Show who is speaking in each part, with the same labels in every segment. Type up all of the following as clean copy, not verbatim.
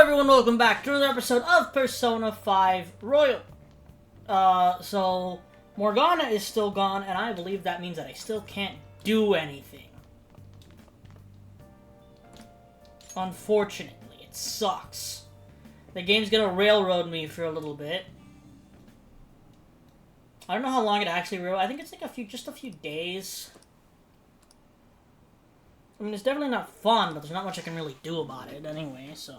Speaker 1: everyone, welcome back to another episode of Persona 5 Royal. So Morgana is still gone, and I believe that means that I still can't do anything. Unfortunately, it sucks. The game's gonna railroad me for a little bit. I don't know how long it actually railroad. I think it's like just a few days. I mean, it's definitely not fun, but there's not much I can really do about it anyway, so...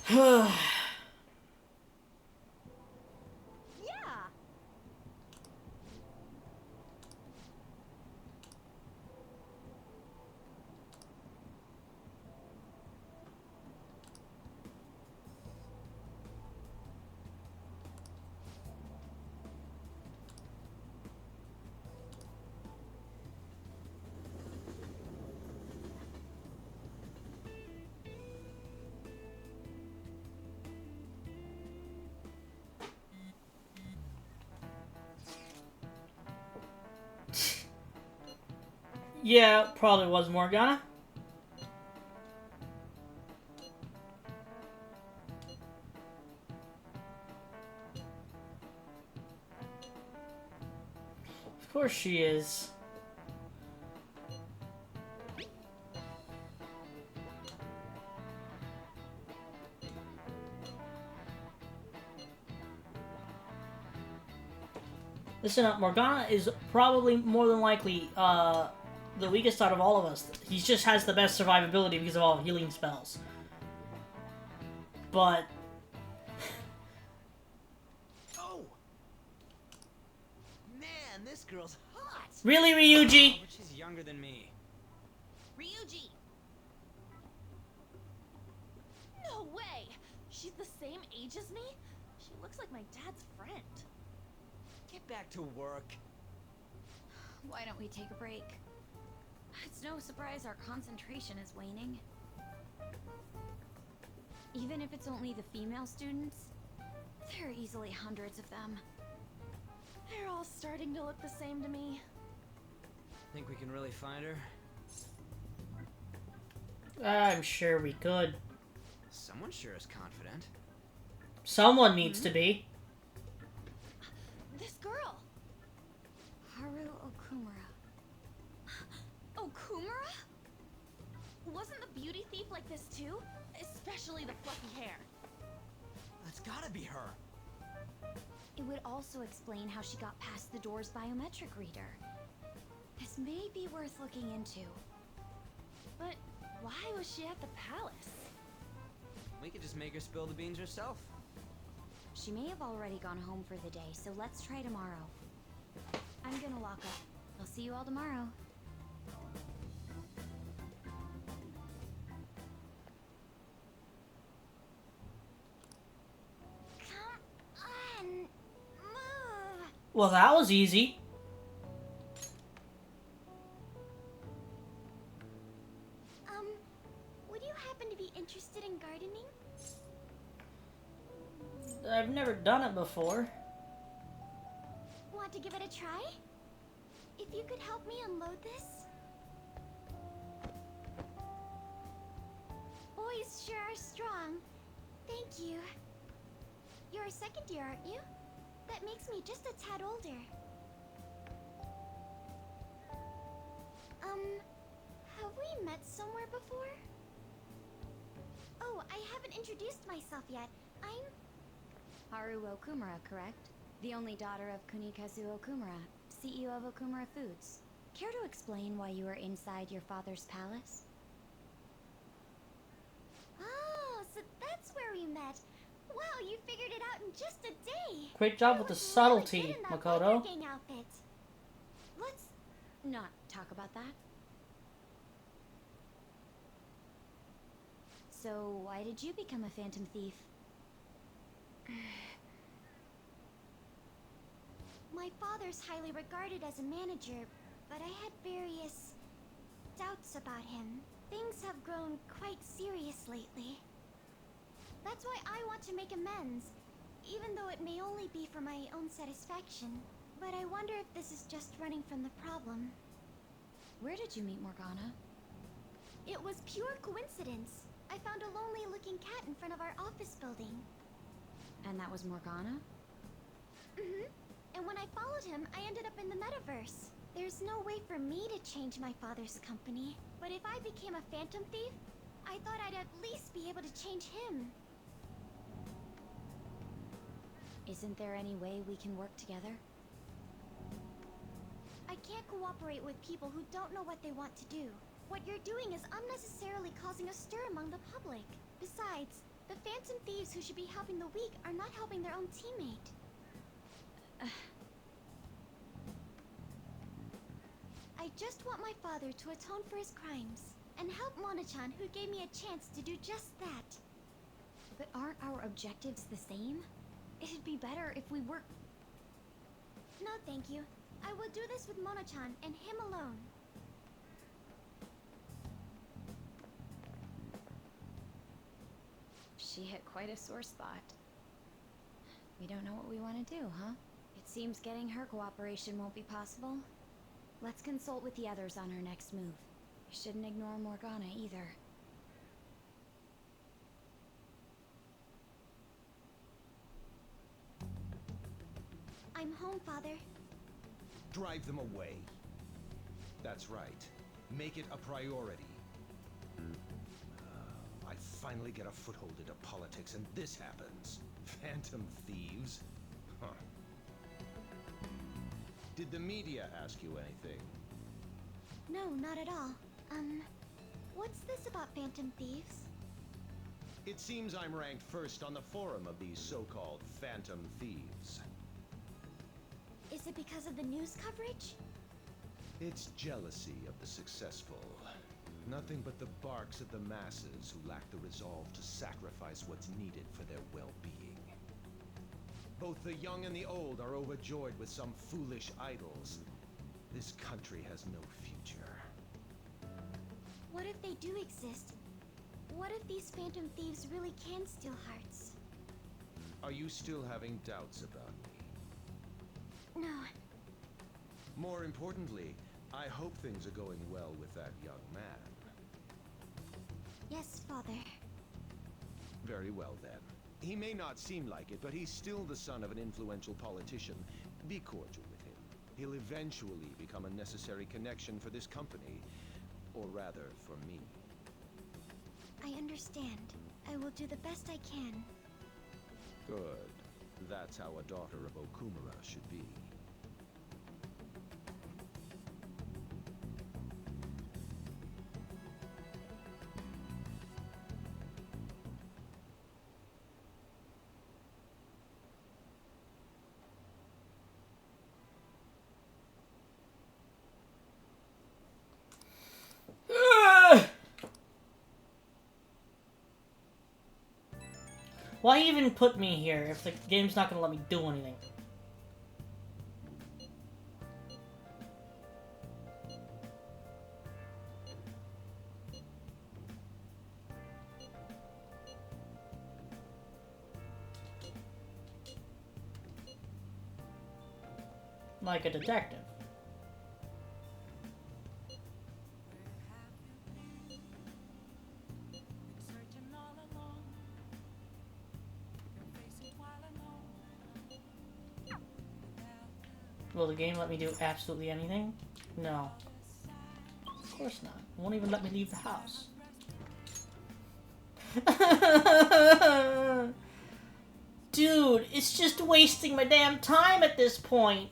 Speaker 2: Yeah.
Speaker 1: Yeah, probably was Morgana. Of course she is. Listen up, Morgana is probably more than likely, the weakest out of all of us. He just has the best survivability because of all healing spells. But...
Speaker 3: Oh! Man, this girl's hot!
Speaker 1: Really, Ryuji?
Speaker 3: But she's younger than me.
Speaker 2: Ryuji! No way! She's the same age as me? She looks like my dad's friend.
Speaker 3: Get back to work.
Speaker 4: Why don't we take a break? It's no surprise our concentration is waning. Even if it's only the female students, there are easily hundreds of them.
Speaker 2: They're all starting to look the same to me.
Speaker 3: Think we can really find her?
Speaker 1: I'm sure we could.
Speaker 3: Someone sure is confident.
Speaker 1: Someone needs to be.
Speaker 2: This girl!
Speaker 4: Haru Okumura.
Speaker 2: Okumura? Wasn't the beauty thief like this too? Especially the fluffy hair.
Speaker 3: That's gotta be her.
Speaker 4: It would also explain how she got past the door's biometric reader. This may be worth looking into.
Speaker 2: But why was she at the palace?
Speaker 3: We could just make her spill the beans herself.
Speaker 4: She may have already gone home for the day, so let's try tomorrow. I'm gonna lock up. I'll see you all tomorrow.
Speaker 2: Come on, move!
Speaker 1: Well, that was easy.
Speaker 2: Would you happen to be interested in gardening?
Speaker 1: I've never done it before.
Speaker 2: Want to give it a try? If you could help me unload this? Boys sure are strong. Thank you. You're a second year, aren't you? That makes me just a tad older. Have we met somewhere before? Oh, I haven't introduced myself yet. I'm...
Speaker 4: Haru Okumura, correct? The only daughter of Kunikazu Okumura, CEO of Okumura Foods. Care to explain why you were inside your father's palace?
Speaker 2: Oh, so that's where we met. Wow, you figured it out in just a day.
Speaker 1: Great job with the subtlety,
Speaker 2: Really good in that
Speaker 1: Makoto.
Speaker 2: biker gang outfit.
Speaker 4: Let's not talk about that. So, why did you become a phantom thief?
Speaker 2: My father's highly regarded as a manager, but I had various doubts about him. Things have grown quite serious lately. That's why I want to make amends, even though it may only be for my own satisfaction. But I wonder if this is just running from the problem.
Speaker 4: Where did you meet Morgana?
Speaker 2: It was pure coincidence. I found a lonely-looking cat in front of our office building.
Speaker 4: And that was Morgana?
Speaker 2: Mm-hmm. And when I followed him, I ended up in the metaverse. There's no way for me to change my father's company. But if I became a phantom thief, I thought I'd at least be able to change him.
Speaker 4: Isn't there any way we can work together?
Speaker 2: I can't cooperate with people who don't know what they want to do. What you're doing is unnecessarily causing a stir among the public. Besides, the phantom thieves who should be helping the weak are not helping their own teammate. I just want my father to atone for his crimes, and help Mona-chan, who gave me a chance to do just that.
Speaker 4: But aren't our objectives the same? It'd be better if we work...
Speaker 2: No, thank you. I will do this with Mona-chan and him alone.
Speaker 4: She hit quite a sore spot. We don't know what we want to do, huh? It seems getting her cooperation won't be possible. Let's consult with the others on our next move. We shouldn't ignore Morgana either.
Speaker 2: I'm home, Father.
Speaker 5: Drive them away. That's right. Make it a priority. I finally get a foothold into politics and this happens. Phantom thieves? Huh. Did the media ask you anything?
Speaker 2: No, not at all. What's this about phantom thieves?
Speaker 5: It seems I'm ranked first on the forum of these so-called phantom thieves.
Speaker 2: Is it because of the news coverage?
Speaker 5: It's jealousy of the successful. Nothing but the barks of the masses who lack the resolve to sacrifice what's needed for their well-being. Both the young and the old are overjoyed with some foolish idols. This country has no future.
Speaker 2: What if they do exist? What if these phantom thieves really can steal hearts?
Speaker 5: Are you still having doubts about me?
Speaker 2: No.
Speaker 5: More importantly, I hope things are going well with that young man.
Speaker 2: Yes, Father.
Speaker 5: Very well, then. He may not seem like it, but he's still the son of an influential politician. Be cordial with him. He'll eventually become a necessary connection for this company. Or rather, for me.
Speaker 2: I understand. I will do the best I can.
Speaker 5: Good. That's how a daughter of Okumura should be.
Speaker 1: Why even put me here if the game's not gonna let me do anything? Like a detective. Will the game let me do absolutely anything? No. Of course not. It won't even let me leave the house. Dude, it's just wasting my damn time at this point.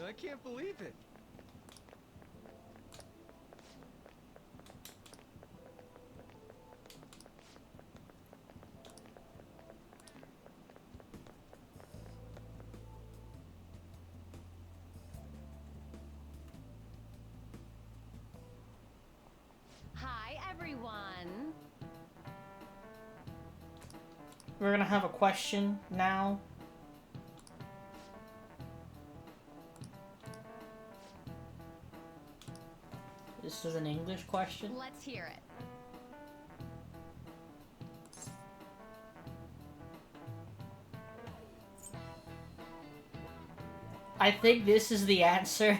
Speaker 5: I can't believe it.
Speaker 4: Hi, everyone.
Speaker 1: We're gonna have a question now. This is an English question.
Speaker 4: Let's hear it.
Speaker 1: I think this is the answer.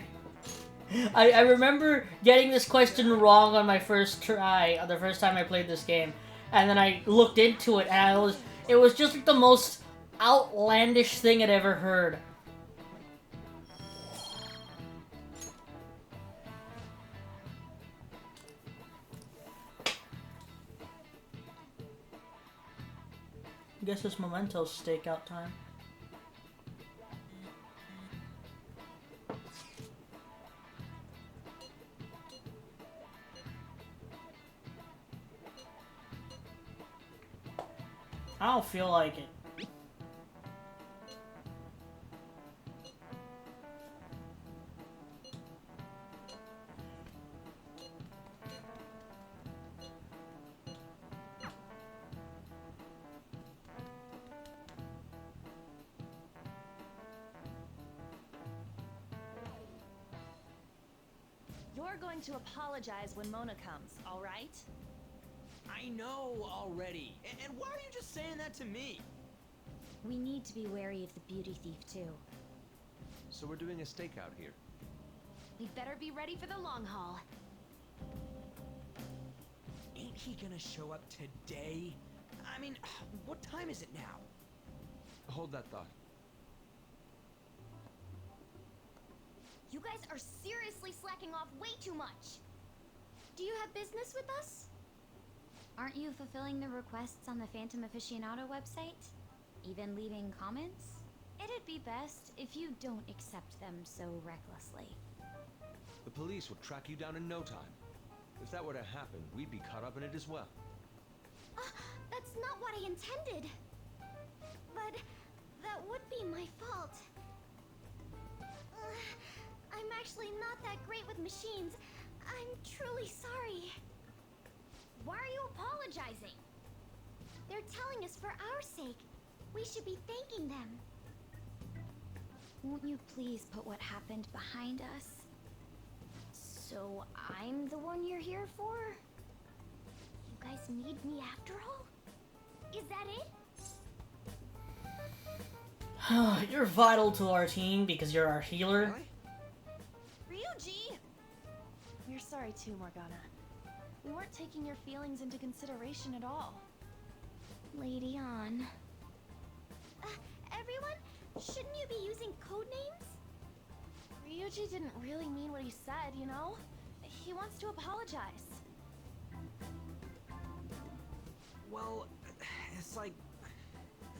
Speaker 1: I remember getting this question wrong on my first try, the first time I played this game, and then I looked into it, and it was just like the most outlandish thing I'd ever heard. I guess it's Memento's stakeout time. I don't feel like it.
Speaker 6: You're going to apologize when Mona comes, all right?
Speaker 3: I know already. And why are you just saying that to me?
Speaker 4: We need to be wary of the beauty thief, too.
Speaker 5: So we're doing a stakeout here.
Speaker 6: We'd better be ready for the long haul.
Speaker 3: Ain't he gonna show up today? I mean, what time is it now?
Speaker 5: Hold that thought.
Speaker 2: You guys are seriously slacking off way too much. Do you have business with us?
Speaker 4: Aren't you fulfilling the requests on the Phantom Aficionado website? Even leaving comments? It'd be best if you don't accept them so recklessly.
Speaker 5: The police will track you down in no time. If that were to happen, we'd be caught up in it as well.
Speaker 2: That's not what I intended. But that would be my fault. I'm actually not that great with machines. I'm truly sorry.
Speaker 6: Why are you apologizing?
Speaker 2: They're telling us for our sake. We should be thanking them.
Speaker 4: Won't you please put what happened behind us? So I'm the one you're here for?
Speaker 2: You guys need me after all? Is that it?
Speaker 1: You're vital to our team because you're our healer.
Speaker 6: Ryuji! We're sorry too, Morgana. We weren't taking your feelings into consideration at all.
Speaker 2: Lady on. Everyone, shouldn't you be using code names?
Speaker 6: Ryuji didn't really mean what he said, you know? He wants to apologize.
Speaker 3: Well, it's like...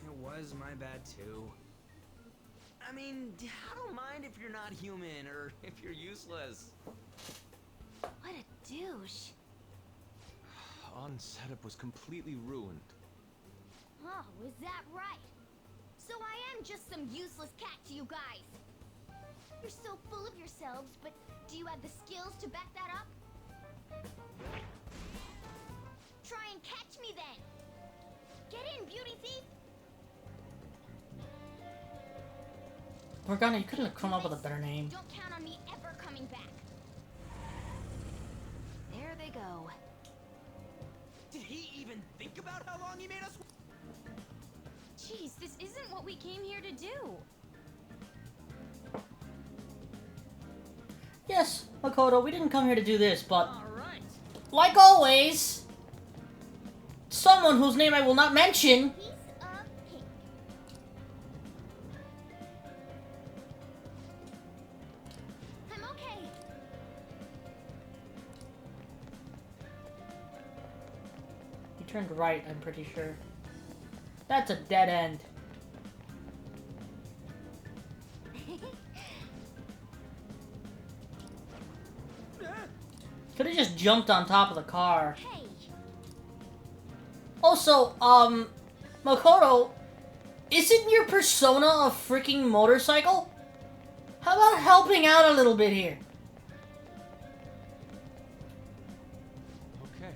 Speaker 3: It was my bad too. I mean, I don't mind if you're not human or if you're useless.
Speaker 6: What a douche.
Speaker 5: On-setup was completely ruined.
Speaker 2: Oh, is that right? So I am just some useless cat to you guys. You're so full of yourselves, but do you have the skills to back that up? Try and catch me then. Get in, beauty thief.
Speaker 1: Morgana, you couldn't have come up with a better name.
Speaker 2: Don't count on me ever coming back.
Speaker 6: There they go.
Speaker 3: Did he even think about how long he made us?
Speaker 4: Jeez, this isn't what we came here to do.
Speaker 1: Yes, Makoto, we didn't come here to do this, but
Speaker 3: Alright.
Speaker 1: like always, someone whose name I will not mention
Speaker 2: Piece of cake. I'm okay.
Speaker 1: He turned right, I'm pretty sure. That's a dead end. Could have just jumped on top of the car.
Speaker 2: Hey,
Speaker 1: Also, Makoto, isn't your persona a freaking motorcycle? How about helping out a little bit here?
Speaker 5: Okay.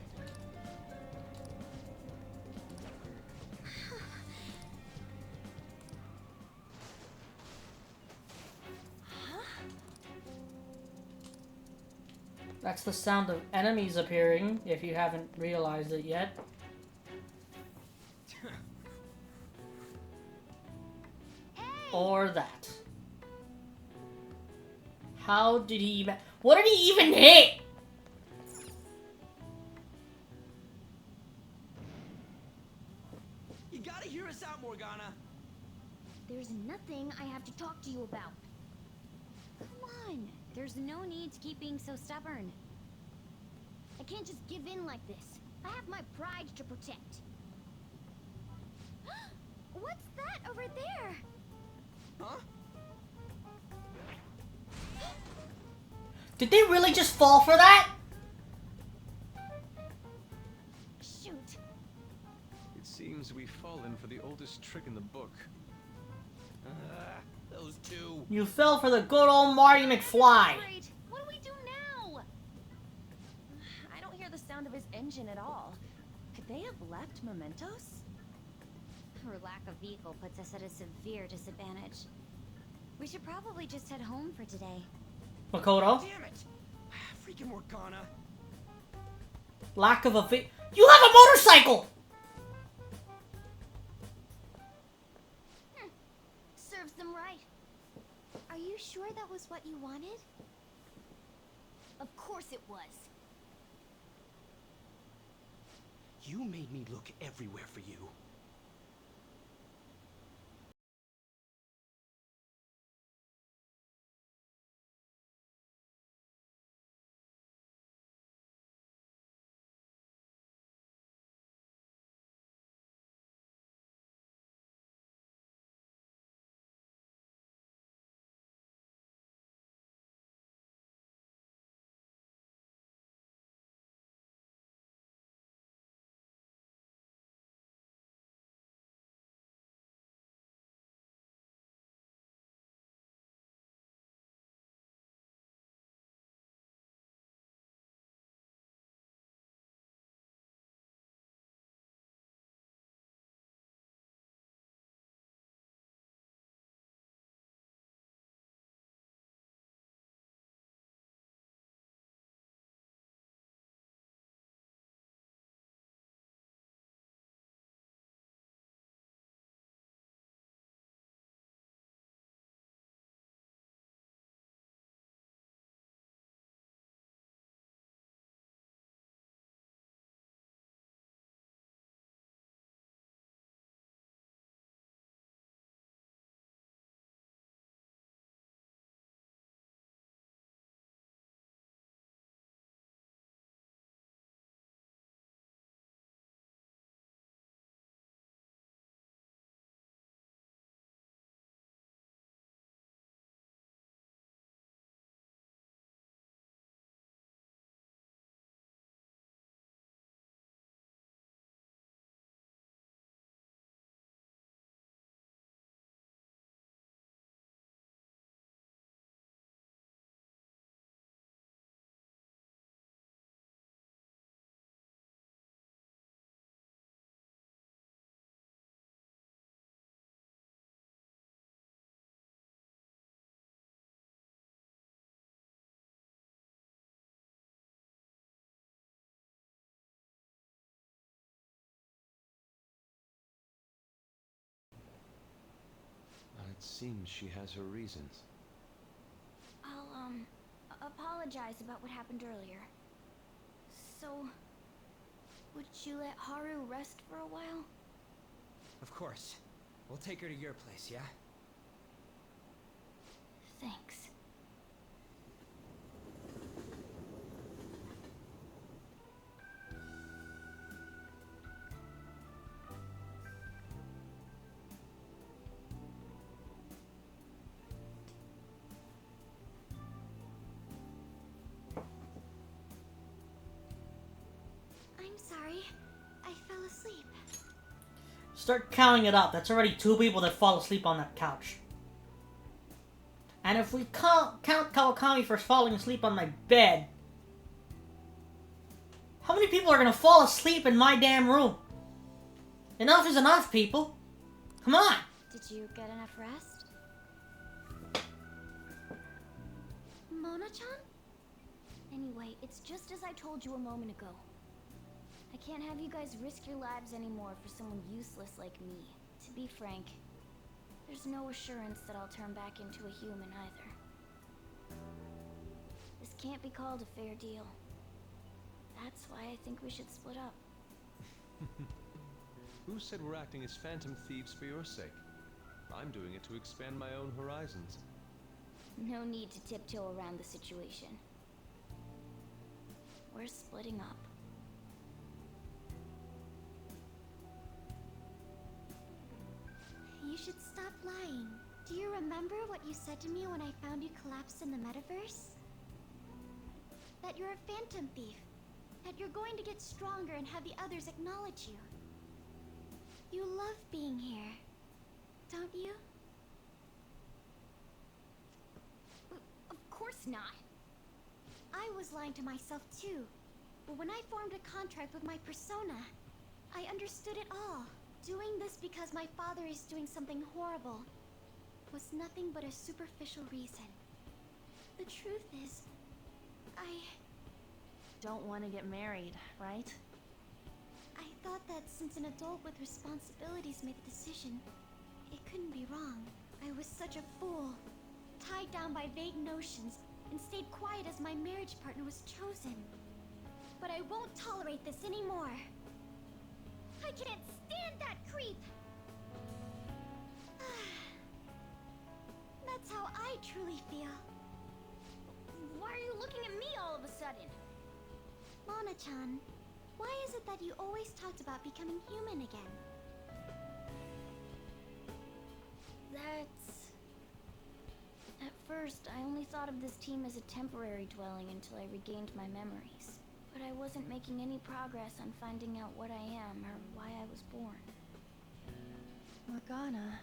Speaker 1: That's the sound of enemies appearing, if you haven't realized it yet. Or that. How did he even... What did he even hit?
Speaker 3: You gotta hear us out, Morgana.
Speaker 4: There's nothing I have to talk to you about. Come on. There's no need to keep being so stubborn.
Speaker 2: I can't just give in like this. I have my pride to protect. What's that over there?
Speaker 3: Huh?
Speaker 1: Did they really just fall for that?
Speaker 2: Shoot.
Speaker 5: It seems we've fallen for the oldest trick in the book.
Speaker 3: Those two.
Speaker 1: You fell for the good old Marty McFly.
Speaker 6: Great. What do we do now? I don't hear the sound of his engine at all. Could they have left mementos?
Speaker 4: Her lack of vehicle puts us at a severe disadvantage. We should probably just head home for today.
Speaker 1: Makoto?
Speaker 3: Damn it! Freaking Morgana.
Speaker 1: Lack of a You have a motorcycle!
Speaker 2: Serves them right. Are you sure that was what you wanted? Of course it was.
Speaker 3: You made me look everywhere for you.
Speaker 5: It seems she has her reasons.
Speaker 2: I'll, apologize about what happened earlier. So, would you let Haru rest for a while?
Speaker 3: Of course. We'll take her to your place, yeah?
Speaker 2: Thanks. I'm sorry. I fell asleep.
Speaker 1: Start counting it up. That's already 2 people that fall asleep on that couch. And if we count Kawakami for falling asleep on my bed, how many people are gonna fall asleep in my damn room? Enough is enough, people. Come on.
Speaker 4: Did you get enough rest?
Speaker 2: Mona-chan? Anyway, it's just as I told you a moment ago. I can't have you guys risk your lives anymore for someone useless like me. To be frank, there's no assurance that I'll turn back into a human either.
Speaker 4: can't be called a fair deal. That's why I think we should split up.
Speaker 5: Who said we're acting as phantom thieves for your sake? I'm doing it to expand my own horizons.
Speaker 4: No need to tiptoe around the situation. We're splitting up.
Speaker 2: You should stop lying. Do you remember what you said to me when I found you collapsed in the metaverse? That you're a phantom thief. That you're going to get stronger and have the others acknowledge you. You love being here, don't you?
Speaker 4: Of course not.
Speaker 2: I was lying to myself too. But when I formed a contract with my persona, I understood it all. Doing this because my father is doing something horrible was nothing but a superficial reason. The truth is, I
Speaker 6: Don't want to get married, right?
Speaker 2: thought that since an adult with responsibilities made the decision, it couldn't be wrong. I was such a fool, tied down by vague notions, and stayed quiet as my marriage partner was chosen. But I won't tolerate this anymore. I can't stand that creep! That's how I truly feel.
Speaker 4: Why are you looking at me all of a sudden?
Speaker 2: Mona-chan, why is it that you always talked about becoming human again?
Speaker 4: That's... At first, I only thought of this team as a temporary dwelling until I regained my memories. But I wasn't making any progress on finding out what I am or why I was born.
Speaker 6: Morgana.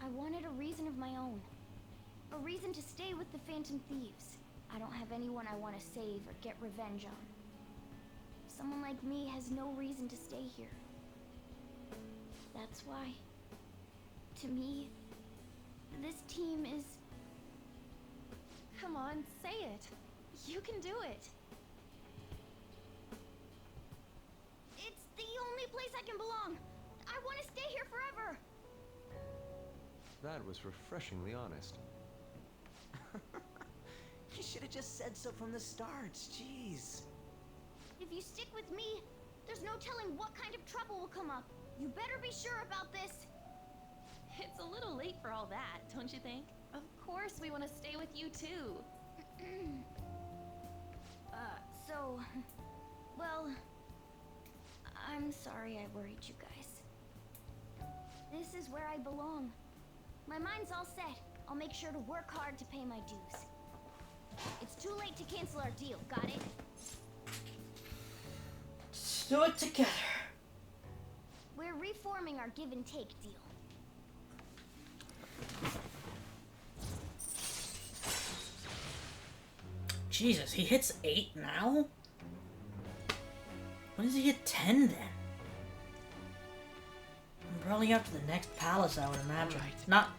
Speaker 4: I wanted a reason of my own. A reason to stay with the Phantom Thieves. I don't have anyone I want to save or get revenge on. Someone like me has no reason to stay here. That's why, to me, this team is...
Speaker 6: Come on, say it. You can do it.
Speaker 4: It's the only place I can belong. I want to stay here forever.
Speaker 5: That was refreshingly honest.
Speaker 3: You should have just said so from the start. Jeez.
Speaker 4: If you stick with me, there's no telling what kind of trouble will come up. You better be sure about this.
Speaker 6: It's a little late for all that, don't you think? Of course we want to stay with you too.
Speaker 4: Well, I'm sorry I worried you guys. This is where I belong. My mind's all set. I'll make sure to work hard to pay my dues. It's too late to cancel our deal, got it?
Speaker 1: Let's do it together.
Speaker 4: We're reforming our give and take deal.
Speaker 1: Jesus, he hits 8 now? When does he hit 10 then? Probably up to the next palace, I would imagine.
Speaker 6: Right.
Speaker 1: Not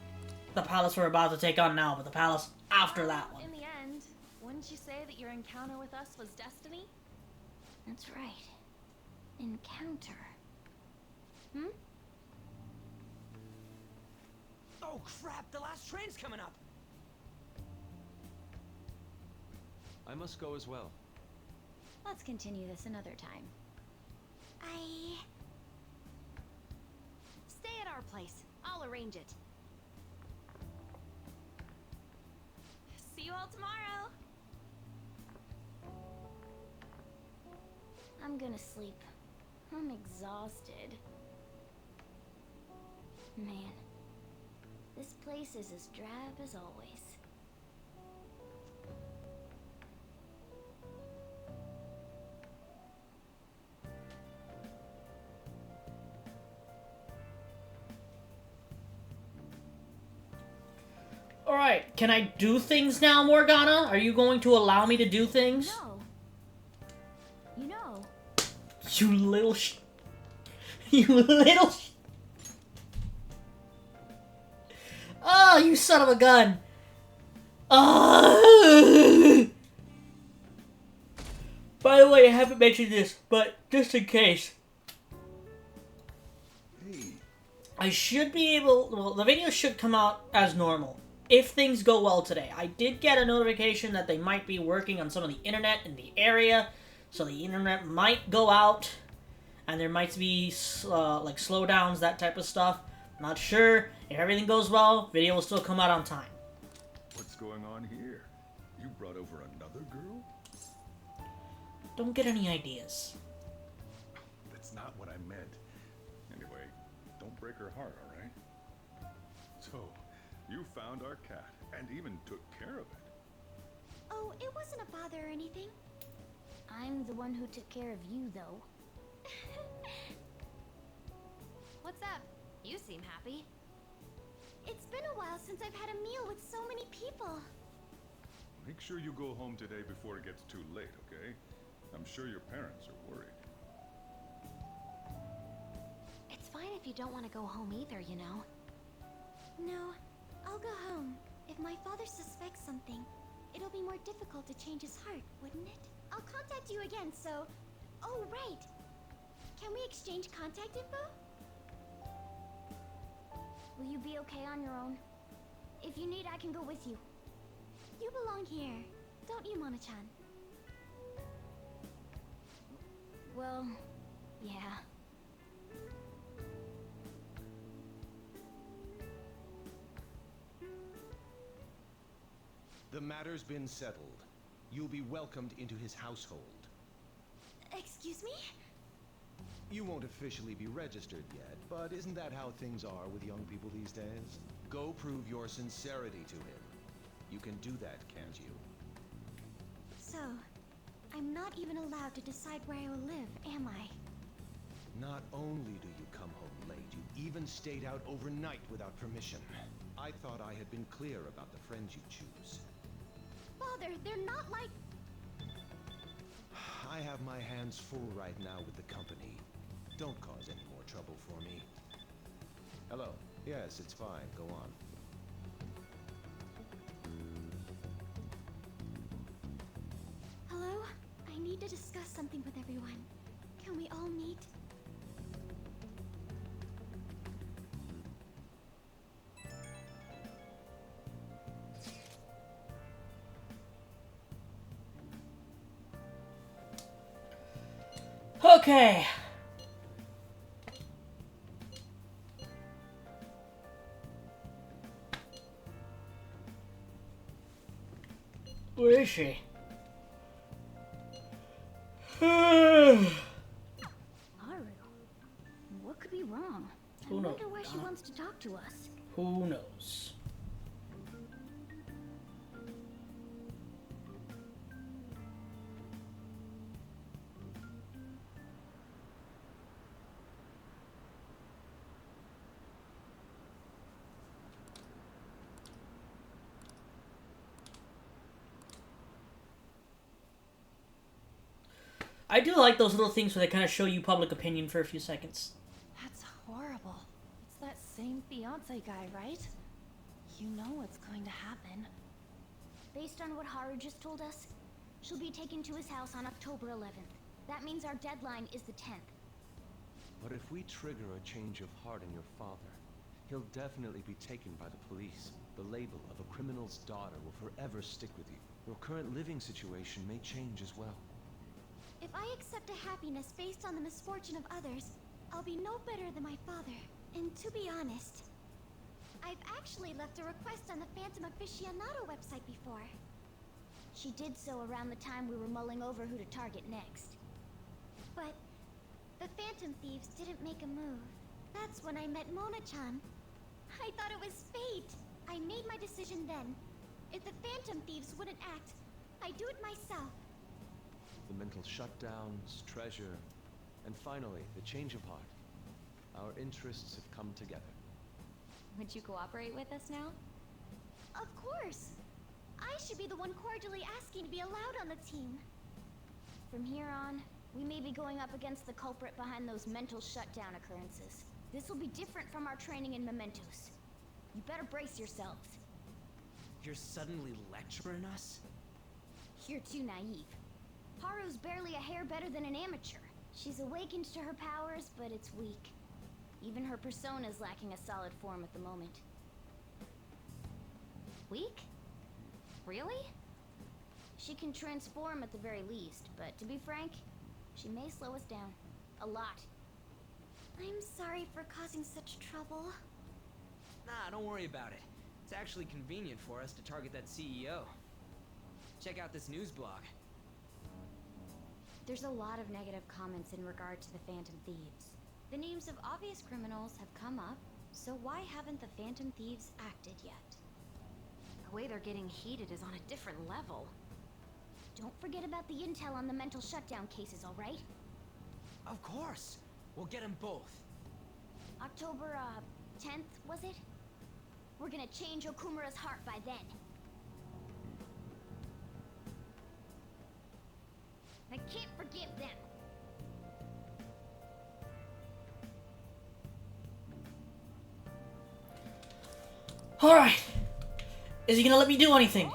Speaker 1: the palace we're about to take on now, but the palace after that one.
Speaker 6: In the end, wouldn't you say that your encounter with us was destiny?
Speaker 4: That's right. Encounter. Hmm?
Speaker 3: Oh crap, the last train's coming up.
Speaker 5: I must go as well.
Speaker 4: Let's continue this another time.
Speaker 6: Stay at our place. I'll arrange it. See you all tomorrow.
Speaker 4: I'm gonna sleep. I'm exhausted. Man, this place is as drab as always.
Speaker 1: Alright, can I do things now, Morgana? Are you going to allow me to do things?
Speaker 4: No. You know,
Speaker 1: You little You little Oh, you son of a gun! By the way, I haven't mentioned this, but just in case.
Speaker 5: Hey,
Speaker 1: I should be able... Well, the video should come out as normal. if things go well today. I did get a notification that they might be working on some of the internet in the area, so the internet might go out, and there might be like slowdowns, that type of stuff. Not sure. If everything goes well, video will still come out on time.
Speaker 7: What's going on here? You brought over another girl?
Speaker 1: Don't get any ideas.
Speaker 7: That's not what I meant. Anyway, don't break her heart, alright? So, you found our cat, and even took care of it.
Speaker 2: Oh, it wasn't a bother or anything.
Speaker 4: I'm the one who took care of you, though.
Speaker 6: What's up? You seem happy.
Speaker 2: It's been a while since I've had a meal with so many people.
Speaker 7: Make sure you go home today before it gets too late, okay? I'm sure your parents are worried.
Speaker 6: It's fine if you don't want to go home either, you know.
Speaker 2: No, I'll go home. If my father suspects something, it'll be more difficult to change his heart, wouldn't it? I'll contact you again, so... Oh, right! Can we exchange contact info?
Speaker 4: Will you be okay on your own? If you need, I can go with you.
Speaker 2: You belong here, don't you, Mona-chan?
Speaker 4: Well, yeah.
Speaker 5: The matter's been settled. You'll be welcomed into his household.
Speaker 2: Excuse me?
Speaker 5: You won't officially be registered yet, but isn't that how things are with young people these days? Go prove your sincerity to him. You can do that, can't you?
Speaker 2: So, I'm not even allowed to decide where I will live, am I?
Speaker 5: Not only do you come home late, you even stayed out overnight without permission. I thought I had been clear about the friends you choose.
Speaker 2: Father, they're not like...
Speaker 5: I have my hands full right now with the company. Don't cause any more trouble for me. Hello. Yes, it's fine. Go on.
Speaker 2: Hello? I need to discuss something with everyone. Can we all meet?
Speaker 1: Okay. Where is she?
Speaker 4: Haru, what could be wrong?
Speaker 1: Who
Speaker 4: I
Speaker 1: knows?
Speaker 4: wonder why she wants to talk to us.
Speaker 1: Who knows? I do like those little things where they kind of show you public opinion for a few seconds.
Speaker 6: That's horrible. It's that same fiance guy, right? You know what's going to happen.
Speaker 4: Based on what Haru just told us, she'll be taken to his house on October 11th. That means our deadline is the 10th.
Speaker 8: But if we trigger a change of heart in your father, he'll definitely be taken by the police. The label of a criminal's daughter will forever stick with you. Your current living situation may change as well.
Speaker 2: If I accept a happiness based on the misfortune of others, I'll be no better than my father. And to be honest, I've actually left a request on the Phantom Aficionado website before.
Speaker 4: She did so around the time we were mulling over who to target next.
Speaker 2: But the Phantom Thieves didn't make a move. That's when I met Mona-chan. I thought it was fate. I made my decision then. If the Phantom Thieves wouldn't act, I'd do it myself.
Speaker 8: The mental shutdowns, treasure, and finally, the change of heart. Our interests have come together.
Speaker 6: Would you cooperate with us now?
Speaker 2: Of course. I should be the one cordially asking to be allowed on the team.
Speaker 4: From here on, we may be going up against the culprit behind those mental shutdown occurrences. This will be different from our training in Mementos. You better brace yourselves.
Speaker 3: You're suddenly lecturing us?
Speaker 4: You're too naive. Haru's barely a hair better than an amateur. She's awakened to her powers, but it's weak. Even her persona's lacking a solid form at the moment. weak? Really?
Speaker 2: She can transform at the very least, but to be frank, she may slow us down. A lot. I'm sorry for causing such trouble.
Speaker 3: Nah, don't worry about it. It's actually convenient for us to target that CEO. Check out this news blog.
Speaker 4: There's a lot of negative comments in regard to the Phantom Thieves. The names of obvious criminals have come up, so why haven't the Phantom Thieves acted yet? The way they're getting heated is on a different level.
Speaker 2: Don't forget about the intel on the mental shutdown cases, alright?
Speaker 3: Of course! We'll get them both.
Speaker 2: October, 10th, was it? We're gonna change Okumura's heart by then. I can't forgive them.
Speaker 1: Alright. Is he gonna let me do anything?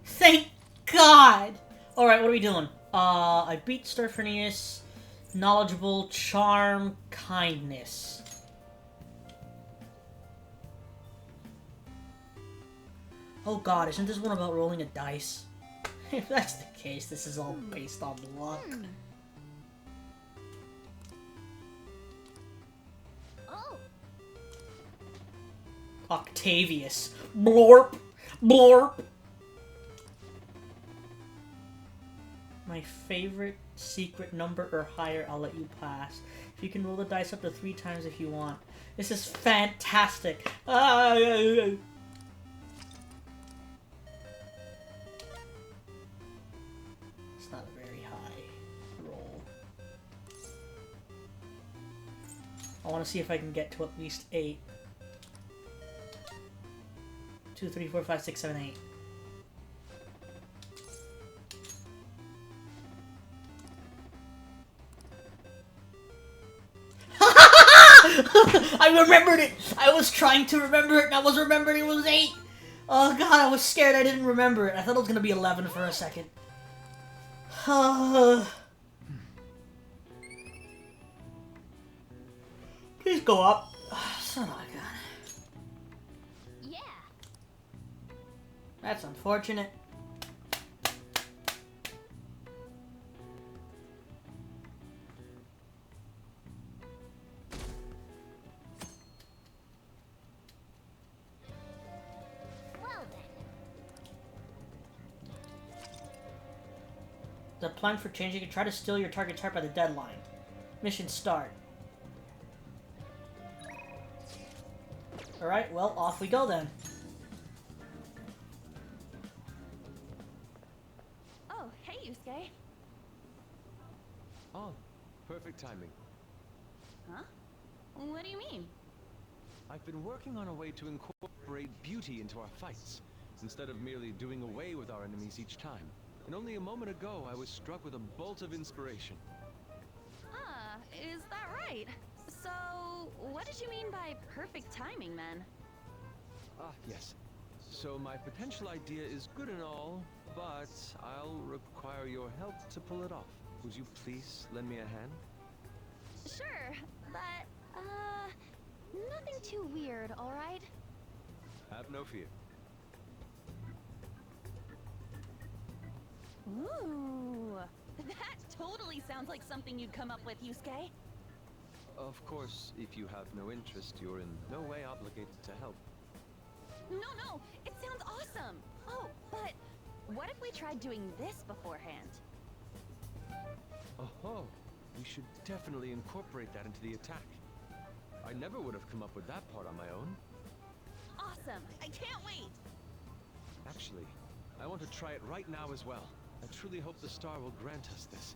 Speaker 1: Thank God! Alright, what are we doing? I beat Sturfinius. Knowledgeable, charm, kindness. Oh God, isn't this one about rolling a dice? If that's the case, this is all based on luck.
Speaker 2: Oh,
Speaker 1: Octavius. Blorp! Blorp! My favorite secret number or higher, I'll let you pass. If you can roll the dice up to 3 times if you want. This is fantastic. It's not a very high roll. I want to see if I can get to at least 8. 2, 3, 4, 5, 6, 7, 8. I remembered it! I was trying to remember it and I was remembering it was 8! Oh God, I was scared I didn't remember it. I thought it was gonna be 11 for a second. Please go up. Son of a gun.
Speaker 2: yeah.
Speaker 1: That's unfortunate.
Speaker 2: Well then.
Speaker 1: The plan for changing it, try to steal your target's heart by the deadline. Mission start. Alright, well, off we go then.
Speaker 6: Oh, hey, Yusuke.
Speaker 8: Oh, perfect timing.
Speaker 6: Huh? What do you mean?
Speaker 8: I've been working on a way to incorporate beauty into our fights, instead of merely doing away with our enemies each time. And only a moment ago, I was struck with a bolt of inspiration.
Speaker 6: Ah, is that right? So, what did you mean by perfect timing, then?
Speaker 8: Ah, yes. So my potential idea is good and all, but I'll require your help to pull it off. Would you please lend me a hand?
Speaker 6: Sure, but, nothing too weird, alright?
Speaker 8: Have no fear.
Speaker 6: Ooh, that totally sounds like something you'd come up with, Yusuke.
Speaker 8: Of course, if you have no interest, you're in no way obligated to help.
Speaker 6: No, it sounds awesome. Oh, but what if we tried doing this beforehand?
Speaker 8: Oh, we should definitely incorporate that into the attack. I never would have come up with that part on my own.
Speaker 6: Awesome, I can't wait.
Speaker 8: Actually, I want to try it right now as well. I truly hope the star will grant us this.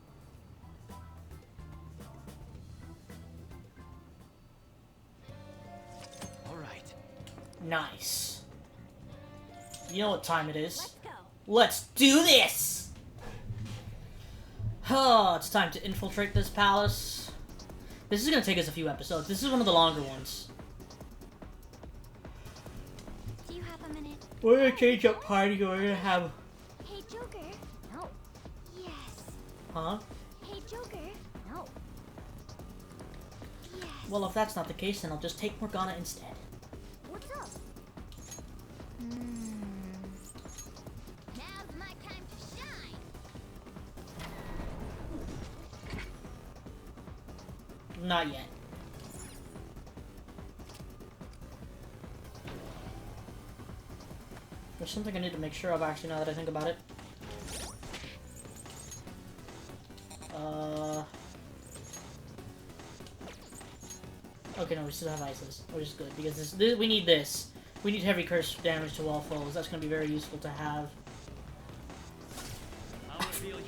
Speaker 8: All right.
Speaker 1: Nice. You know what time it is.
Speaker 2: Let's go.
Speaker 1: Let's do this! Oh, it's time to infiltrate this palace. This is gonna take us a few episodes. This is one of the longer ones.
Speaker 2: Do you have a minute?
Speaker 1: We're gonna change up party. We're gonna have...
Speaker 2: Hey, Joker.
Speaker 6: No,
Speaker 2: Yes.
Speaker 1: Huh?
Speaker 2: Hey, Joker.
Speaker 6: no.
Speaker 2: Yes.
Speaker 1: Well, if that's not the case, then I'll just take Morgana instead.
Speaker 2: What's up?
Speaker 4: Hmm.
Speaker 1: not yet. There's something I need to make sure of, actually, now that I think about it. Okay, no, we still have ices, which is good, because we need this. We need heavy curse damage to all foes. That's going to be very useful to have.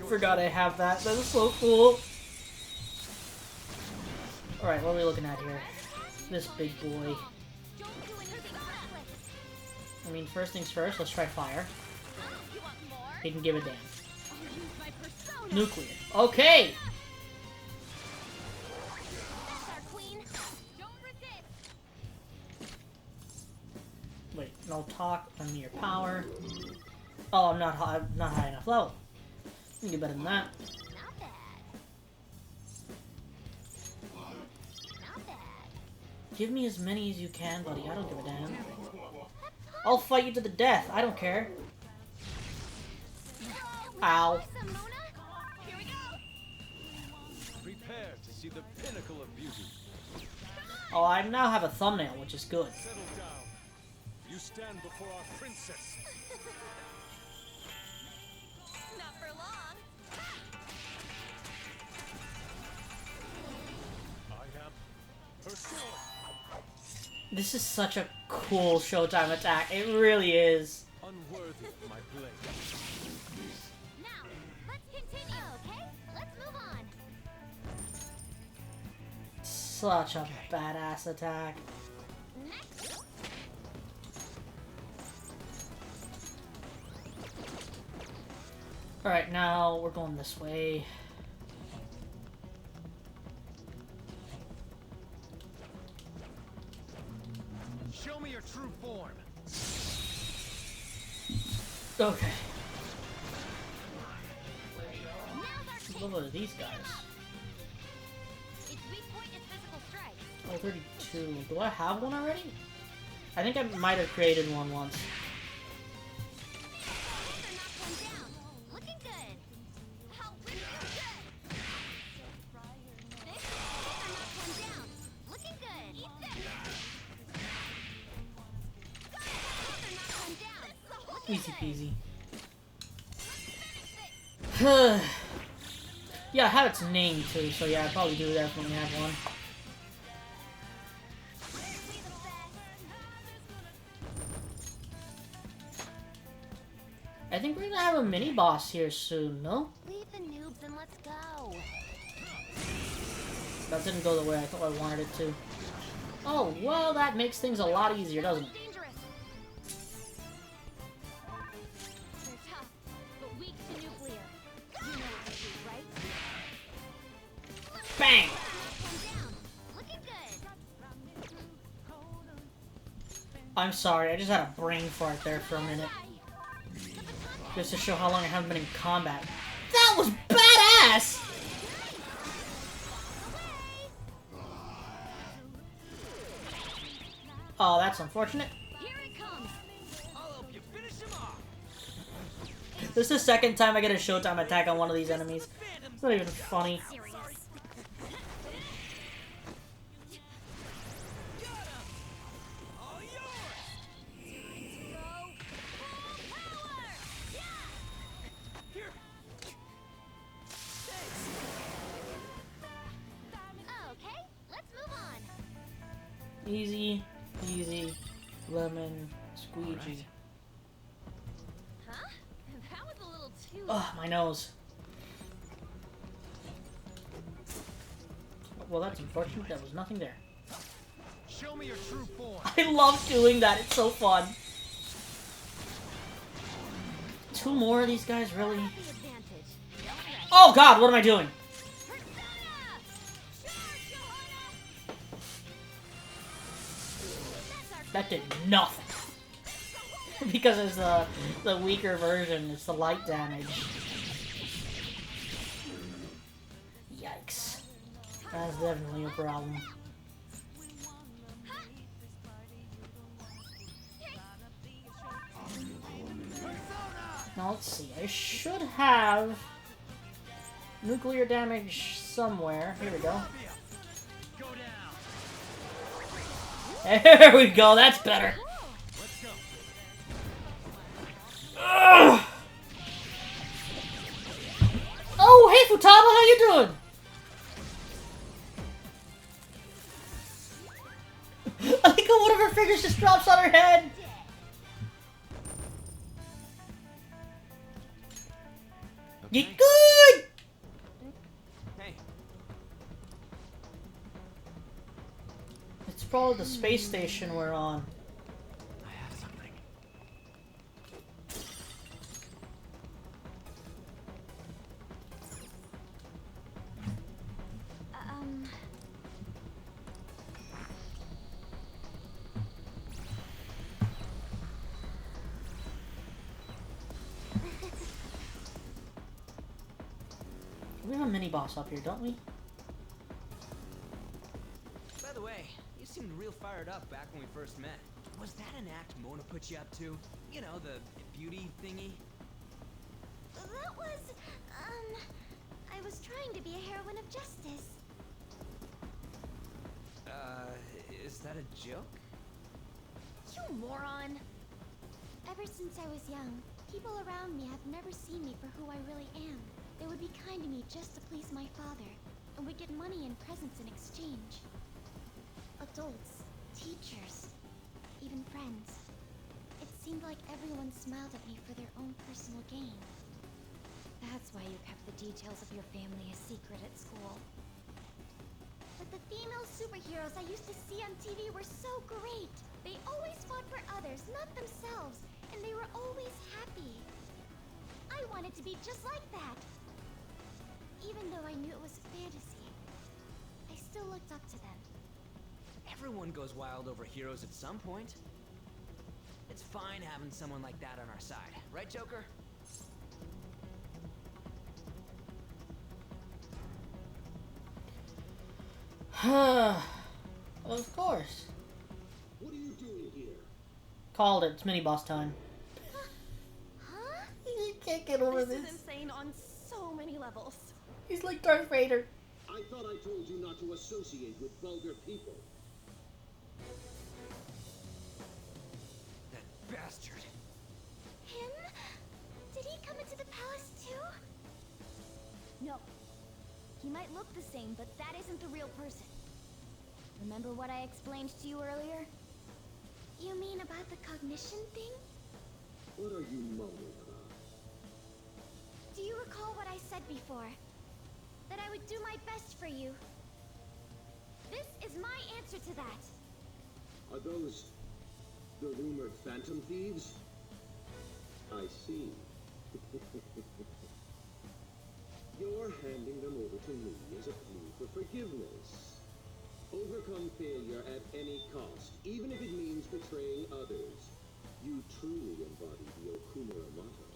Speaker 1: Forgot I have that. That is so cool. Alright, what are we looking at here? This big boy. I mean, first things first, let's try fire. He can give a damn. Nuclear. Okay! Wait, no talk on your power. Oh, I'm not high enough level. You can do better than that. Give me as many as you can, buddy. I don't give a damn. I'll fight you to the death. I don't care. Ow.
Speaker 8: Prepare to see the pinnacle of beauty.
Speaker 1: Oh, I now have a thumbnail, which is good.
Speaker 9: Settle down. You stand before our princess.
Speaker 6: Not for long.
Speaker 9: I am her sword.
Speaker 1: This is such a cool Showtime attack. It really is.
Speaker 8: Unworthy of my blade.
Speaker 2: Now, let's continue, okay? Let's move on.
Speaker 1: Such a badass attack.
Speaker 2: Next.
Speaker 1: Alright, now we're going this way.
Speaker 8: Show me your true form.
Speaker 1: Okay. What are these guys?
Speaker 2: Its weak point is physical strike.
Speaker 1: Oh, 32. Do I have one already? I think I might have created one once.
Speaker 2: Looking good. How pretty is good. This one down. Looking good. Eat this. Down.
Speaker 1: Easy peasy. Yeah, I have its name too, so yeah, I probably do definitely have one. I think we're gonna have a mini boss here soon, no?
Speaker 2: Leave the noobs and let's go.
Speaker 1: That didn't go the way I thought I wanted it to. Oh, well, that makes things a lot easier, doesn't it?
Speaker 2: Dangerous. They're tough, but weak to nuclear. You know what to do, right?
Speaker 1: Bang!
Speaker 2: Down. Looking good.
Speaker 1: I'm sorry, I just had a brain fart there for a minute. Just to show how long I haven't been in combat. That was badass! Oh, that's unfortunate.
Speaker 2: Here it comes.
Speaker 3: I'll help you finish him off.
Speaker 1: This is the second time I get a Showtime attack on one of these enemies. It's not even funny.
Speaker 2: Serious.
Speaker 3: All yours. Here.
Speaker 2: Okay, let's move on.
Speaker 1: Easy, easy, lemon, squeegee.
Speaker 2: Huh? That was a little too...
Speaker 1: Ugh, my nose. Well, that's unfortunate. There was nothing there.
Speaker 8: Show me your true form.
Speaker 1: I love doing that. It's so fun. Two more of these guys, really?
Speaker 2: The advantage.
Speaker 1: Oh god, what am I doing? That did nothing. Because it's the weaker version, it's the light damage. Yikes. That's definitely a problem. Now let's see, I should have nuclear damage somewhere. Here we go. There we go, that's better.
Speaker 9: Let's go.
Speaker 1: Ugh. Oh, hey Futaba, how you doing? I think one of her fingers just drops on her head. You good?
Speaker 3: Hey,
Speaker 1: It's probably the space station we're on.
Speaker 3: I have something.
Speaker 1: We have a mini boss up here, don't we?
Speaker 3: By the way, you seemed real fired up back when we first met. Was that an act Mona put you up to? You know, the beauty thingy?
Speaker 2: That was, I was trying to be a heroine of justice.
Speaker 3: Is that a joke?
Speaker 2: You moron! Ever since I was young, people around me have never seen me for who I really am. They would be kind to me just to please my father, and would get money and presents in exchange. Adults, teachers, even friends. It seemed like everyone smiled at me for their own personal gain.
Speaker 4: That's why you kept the details of your family a secret at school.
Speaker 2: But the female superheroes I used to see on TV were so great. They always fought for others, not themselves, and they were always happy. I wanted to be just like that. Even though I knew it was a fantasy, I still looked up to them.
Speaker 3: Everyone goes wild over heroes at some point. It's fine having someone like that on our side, right, Joker?
Speaker 1: Of course.
Speaker 10: What are you doing here?
Speaker 1: Called it. It's mini boss time.
Speaker 2: Huh?
Speaker 1: You can't get over
Speaker 6: This
Speaker 1: this.
Speaker 6: is insane on so many levels.
Speaker 1: He's like Darth Vader.
Speaker 10: I thought I told you not to associate with vulgar people.
Speaker 3: That bastard.
Speaker 2: Him? Did he come into the palace too?
Speaker 6: No. He might look the same, but that isn't the real person. Remember what I explained to you earlier?
Speaker 2: You mean about the cognition thing?
Speaker 10: What are you mumbling about?
Speaker 2: Do you recall what I said before? That I would do my best for you. This is my answer to that.
Speaker 10: Are those the rumored phantom thieves? I see. You're handing them over to me as a plea for forgiveness. Overcome failure at any cost, even if it means betraying others. You truly embody the Okumura motto.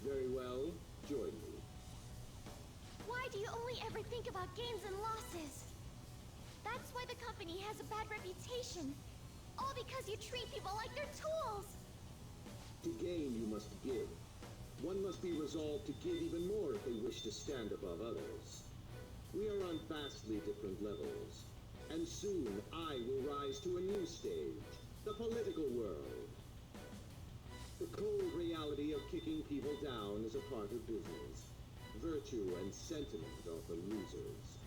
Speaker 10: Very well, join me.
Speaker 2: Why do you only ever think about gains and losses? That's why the company has a bad reputation. All because you treat people like they're tools.
Speaker 10: To gain, you must give. One must be resolved to give even more if they wish to stand above others. We are on vastly different levels, and soon I will rise to a new stage, the political world. The cold reality of kicking people down is a part of business. Virtue and sentiment are for losers.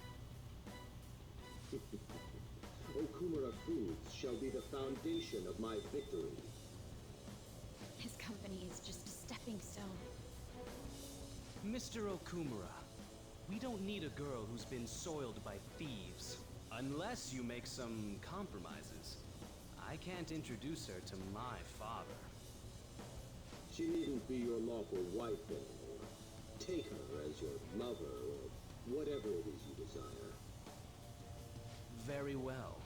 Speaker 10: Okumura Foods shall be the foundation of my victory.
Speaker 4: His company is just a stepping stone.
Speaker 8: Mr. Okumura, we don't need a girl who's been soiled by thieves. Unless you make some compromises. I can't introduce her to my father.
Speaker 10: She needn't be your lawful wife anymore. Take her as your lover or whatever it is you desire.
Speaker 8: Very well.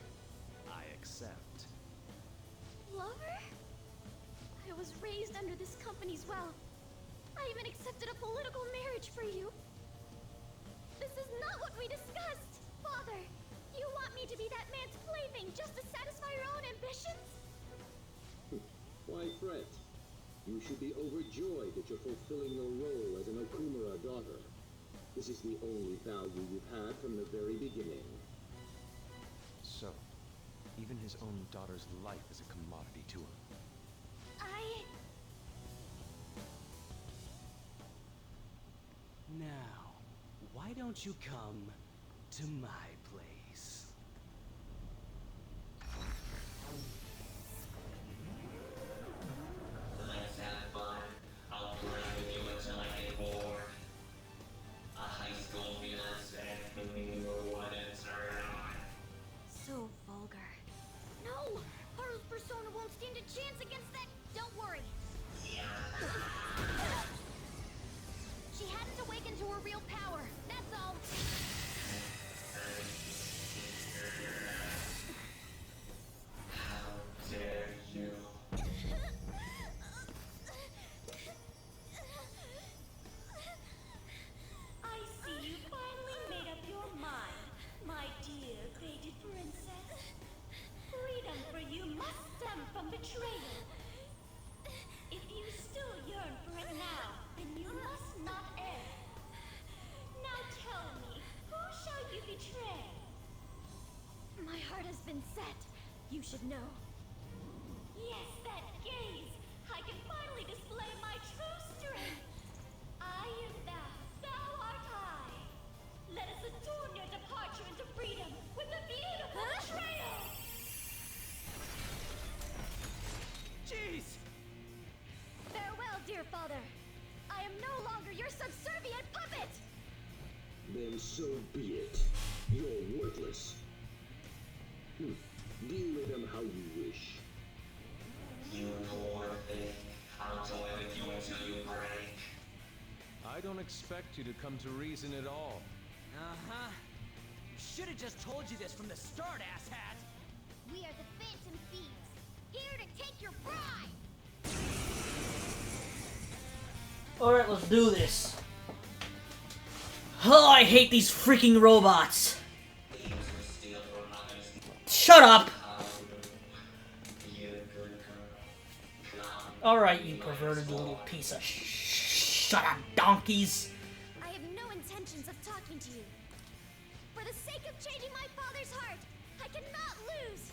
Speaker 8: I accept.
Speaker 2: Lover? I was raised under this company's wealth. I even accepted a political marriage for you. This is not what we discussed! Father, you want me to be that man's plaything just to satisfy your own ambitions?
Speaker 10: Why fret? You should be overjoyed that you're fulfilling your role as an Okumura daughter. This is the only value you've had from the very beginning.
Speaker 8: So, Even his own daughter's life is a commodity to him.
Speaker 3: Now, why don't you come to my place?
Speaker 11: Let's have fun. I'll play with you until I get bored. A high school fiance who wouldn't turn on.
Speaker 6: So vulgar. No! Haru's persona won't stand a chance against that. Don't worry. She hadn't awakened to her real power. That's all.
Speaker 11: How dare you?
Speaker 6: I see you finally made up your mind, my dear faded princess. Freedom for you must stem from betrayal. If you still yearn for it now, then you must not err. Now tell me, who shall you betray? My heart has been set. You should know. Yes, that gaze! I can finally display my true strength! I am thou, thou art I! Let us adorn your departure into freedom with a beautiful betrayal!
Speaker 3: Jeez!
Speaker 6: Farewell, dear father! I am no longer your subservient puppet!
Speaker 10: Then so be it. You're worthless. Deal with them how you wish.
Speaker 11: You poor thing. I'll toy with you until you break.
Speaker 8: I don't expect you to come to reason at all.
Speaker 3: Uh-huh. Should have just told you this from the start, asshat!
Speaker 6: We are the Phantom Thieves, here to take your bride!
Speaker 1: Alright, let's do this. Oh, I hate these freaking robots. Shut up! Alright, you perverted little piece of shut up, donkeys.
Speaker 6: I have no intentions of talking to you. For the sake of changing my father's heart, I cannot lose!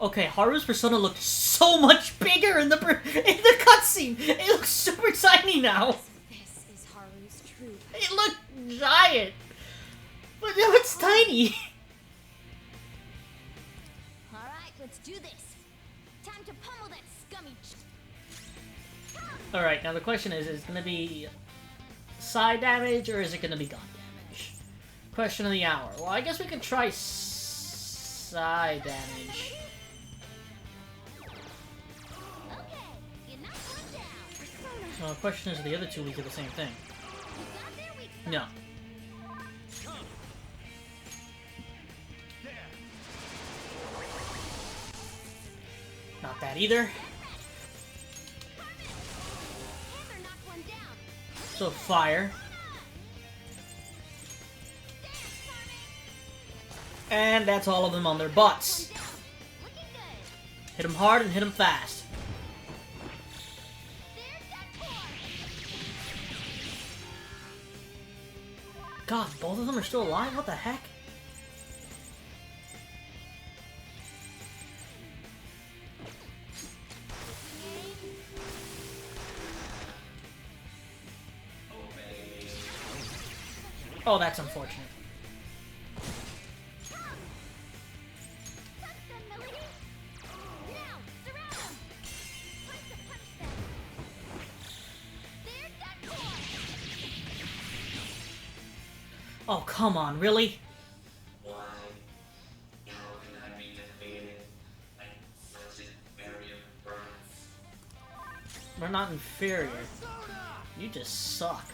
Speaker 1: Okay, Haru's persona looked so much bigger in the cutscene. It looks super tiny now.
Speaker 4: This is Haru's true.
Speaker 1: It looked giant, but now it's tiny.
Speaker 6: Alright, let's do this. Time to pummel that scummy
Speaker 1: Alright, now the question is it gonna be side damage or is it gonna be gun damage? Question of the hour. Well, I guess we could try side damage.
Speaker 6: Okay, you're not going down. Persona.
Speaker 1: Well, the question is, the other two we do the same thing?
Speaker 6: You got their weak spot.
Speaker 1: No. Not that either.
Speaker 6: Panther knocked one down.
Speaker 1: So fire. And that's all of them on their butts.
Speaker 6: One down. Looking good.
Speaker 1: Hit them hard and hit them fast.
Speaker 6: There's that core.
Speaker 1: God, both of them are still alive? What the heck? Oh, that's unfortunate.
Speaker 6: Touch them, Melody. Now, surround them. Time to punish them. There's that core.
Speaker 1: Oh, come on, really?
Speaker 11: Why? How can I be defeated? I'm such inferior brats.
Speaker 1: We're not inferior. You just suck.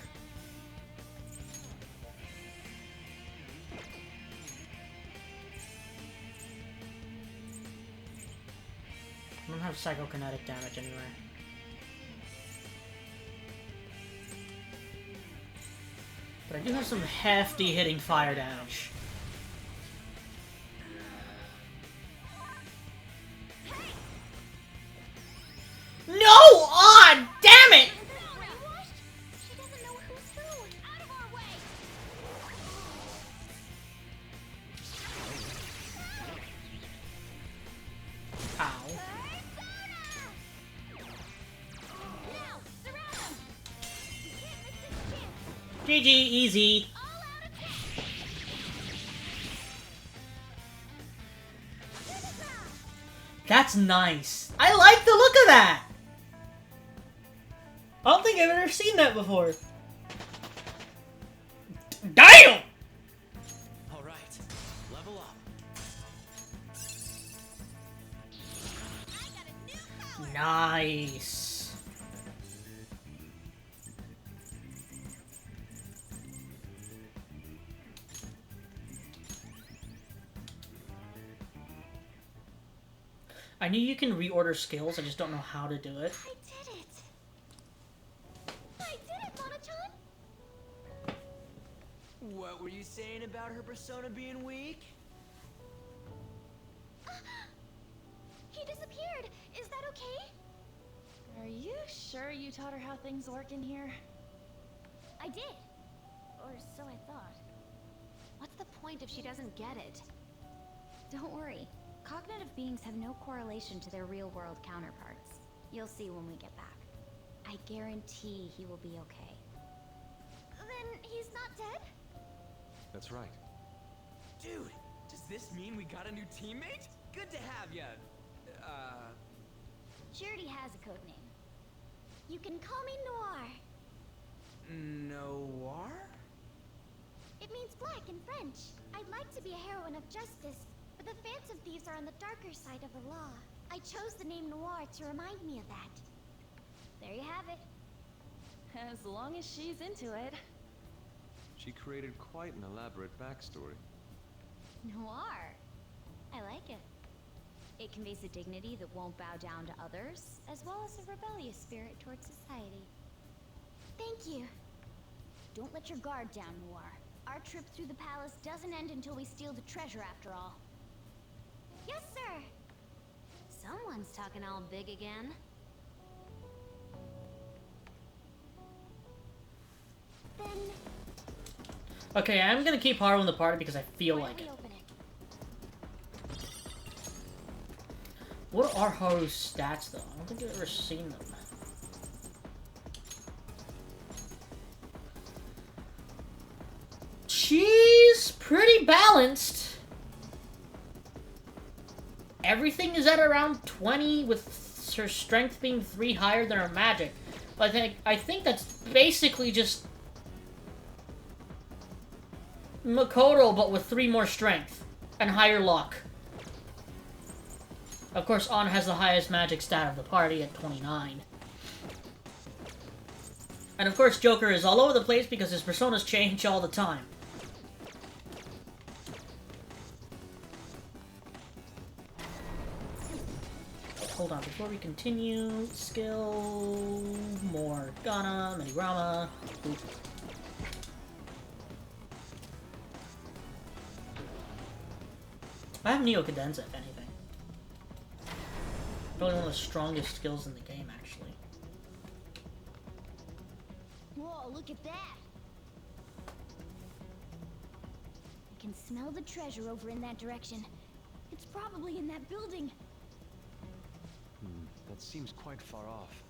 Speaker 1: I don't have psychokinetic damage anyway. But I do have some hefty hitting fire damage. No! On! Damn it!
Speaker 6: Brainwashed? She doesn't know who's who. Out of our way.
Speaker 1: GG, easy. That's nice. I like the look of that. I don't think I've ever seen that before. Damn!
Speaker 8: All right, level up.
Speaker 1: Nice. I knew you can reorder skills, I just don't know how to do it.
Speaker 2: I did it! I did it, Mona-chan!
Speaker 3: What were you saying about her persona being weak?
Speaker 2: He disappeared! Is that okay?
Speaker 4: Are you sure you taught her how things work in here?
Speaker 2: I did. Or so I thought. What's the point if she doesn't get it?
Speaker 4: Don't worry. Cognitive beings have no correlation to their real-world counterparts. You'll see when we get back. I guarantee he will be okay.
Speaker 2: Then he's not dead?
Speaker 8: That's right.
Speaker 3: Dude, does this mean we got a new teammate? Good to have ya.
Speaker 2: She already has a code name. You can call me Noir.
Speaker 3: Noir?
Speaker 2: It means black in French. I'd like to be a heroine of justice, but the Phantom Thieves are on the darker side of the law. I chose the name Noir to remind me of that. There you have it.
Speaker 4: As long as she's into it.
Speaker 8: She created quite an elaborate backstory.
Speaker 4: Noir. I like it. It conveys a dignity that won't bow down to others, as well as a rebellious spirit towards society.
Speaker 2: Thank you. Don't let your guard down, Noir. Our trip through the palace doesn't end until we steal the treasure after all. Yes, sir!
Speaker 4: Someone's talking all big again.
Speaker 2: Then...
Speaker 1: Okay, I'm gonna keep Haru in the party because I feel
Speaker 2: why
Speaker 1: like
Speaker 2: don't
Speaker 1: it.
Speaker 2: we open it?
Speaker 1: What are Haru's stats, though? I don't think I've ever seen them. She's pretty balanced. Everything is at around 20, with her strength being 3 higher than her magic. But I think that's basically just Makoto, but with 3 more strength and higher luck. Of course, An has the highest magic stat of the party at 29. And of course, Joker is all over the place because his personas change all the time. Hold on, before we continue, skill, Morgana, Minirama. Oop. I have Neo Cadenza, if anything. Probably one of the strongest skills in the game, actually.
Speaker 2: Whoa, look at that! I can smell the treasure over in that direction. It's probably in that building.
Speaker 8: That seems quite far off.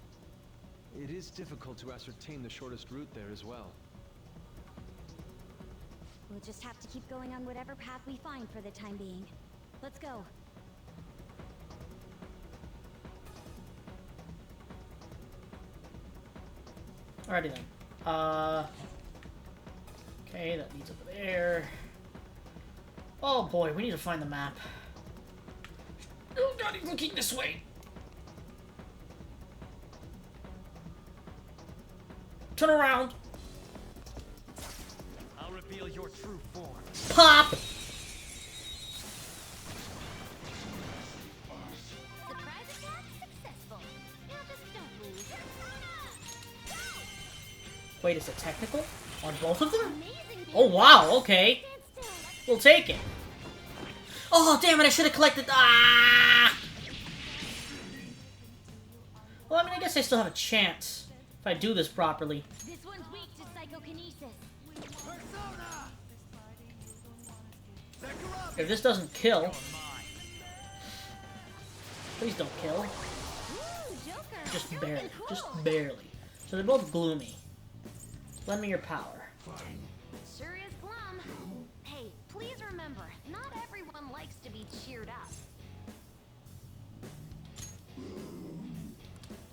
Speaker 8: It is difficult to ascertain the shortest route there as well.
Speaker 4: We'll just have to keep going on whatever path we find for the time being. Let's go.
Speaker 1: Alrighty then. Okay, that leads over there. Oh boy, we need to find the map. Oh god, he's looking this way! Turn around!
Speaker 8: I'll reveal your true form.
Speaker 1: Pop!
Speaker 2: Surprise attack successful. Now just don't lose.
Speaker 1: Wait, is it technical? On both of them?
Speaker 2: Amazing.
Speaker 1: Oh wow, okay.
Speaker 2: Stand still.
Speaker 1: We'll take it. Oh, damn it, I should have collected... Ah! Well, I mean, I guess I still have a chance if I do this properly.
Speaker 2: This one's weak to psychokinesis.
Speaker 1: If this doesn't kill... Please don't kill.
Speaker 2: Ooh, Joker.
Speaker 1: Just
Speaker 2: You're
Speaker 1: barely.
Speaker 2: looking cool.
Speaker 1: Just barely. So they're both gloomy. Lend me your power.
Speaker 2: Sure is glum. Hey, please remember, not everyone likes to be cheered up.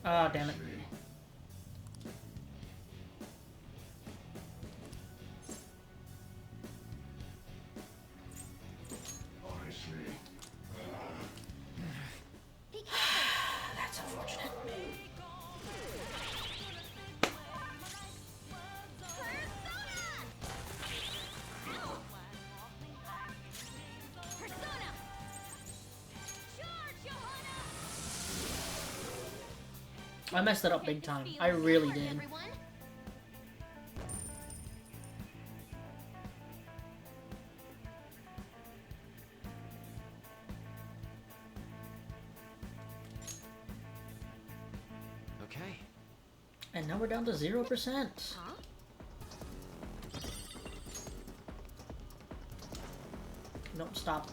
Speaker 1: Ah, damn it. That's unfortunate.
Speaker 2: Persona! Charge, Johanna!
Speaker 1: I messed that up big time. I really did.
Speaker 2: Everyone.
Speaker 8: Okay.
Speaker 1: And now we're down to 0%.
Speaker 2: Huh?
Speaker 1: Nope, stop.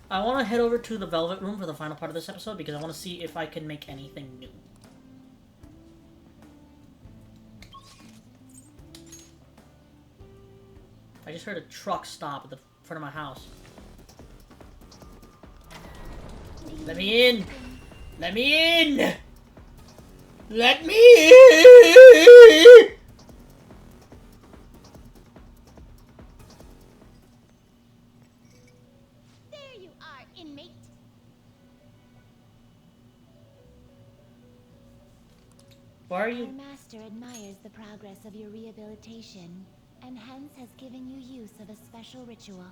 Speaker 1: I want to head over to the Velvet Room for the final part of this episode because I want to see if I can make anything new. I just heard a truck stop at the front of my house. Let me in! Let me in! Let me in!
Speaker 2: There you are, inmate.
Speaker 1: Why are
Speaker 4: Our
Speaker 1: you...
Speaker 4: master admires the progress of your rehabilitation, and hence has given you use of a special ritual.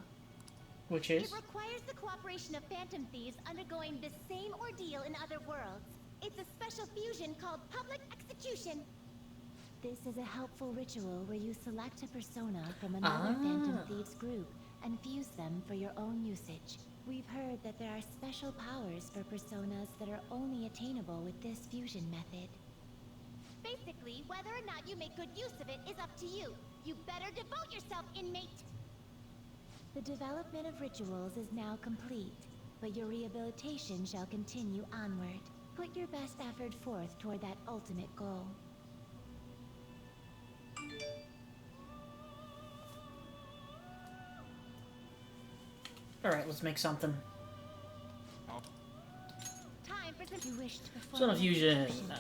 Speaker 1: Which is?
Speaker 2: It requires the cooperation of phantom thieves undergoing the same ordeal in other worlds. It's a special fusion called public execution.
Speaker 4: This is a helpful ritual where you select a persona from another Phantom Thieves group and fuse them for your own usage. We've heard that there are special powers for personas that are only attainable with this fusion method.
Speaker 2: Basically, whether or not you make good use of it is up to you. You better devote yourself, inmate.
Speaker 4: The development of rituals is now complete, but your rehabilitation shall continue onward. Put your best effort forth toward that ultimate goal.
Speaker 1: Alright, let's make something.
Speaker 2: Time for some.
Speaker 4: You wish to perform
Speaker 1: Zone of
Speaker 4: an
Speaker 1: fusion.
Speaker 4: execution.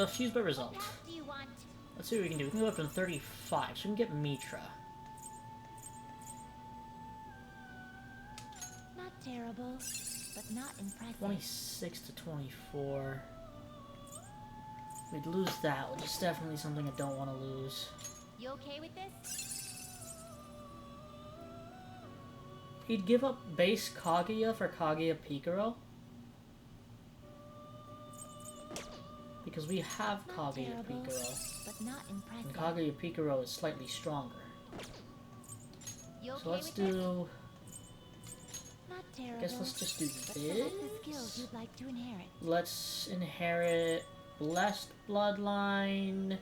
Speaker 1: Fused by result.
Speaker 2: What path do you want?
Speaker 1: Let's see what we can do. We can go up to 35, so we can get Mitra.
Speaker 4: Not terrible, but not impressive.
Speaker 1: 26 to 24. We'd lose that, which is definitely something I don't want to lose.
Speaker 2: You okay with this?
Speaker 1: He'd give up base Kaguya for Kaguya Picaro. Because we have
Speaker 4: Not
Speaker 1: Kaguya
Speaker 4: terrible,
Speaker 1: Picaro.
Speaker 4: but not impressive.
Speaker 1: And Kaguya Picaro is slightly stronger.
Speaker 2: You okay
Speaker 1: So let's
Speaker 2: with this?
Speaker 1: do...
Speaker 4: Not terrible.
Speaker 1: I guess let's just do
Speaker 4: but select the skills
Speaker 1: this.
Speaker 4: you'd like to inherit.
Speaker 1: Let's inherit Blessed Bloodline.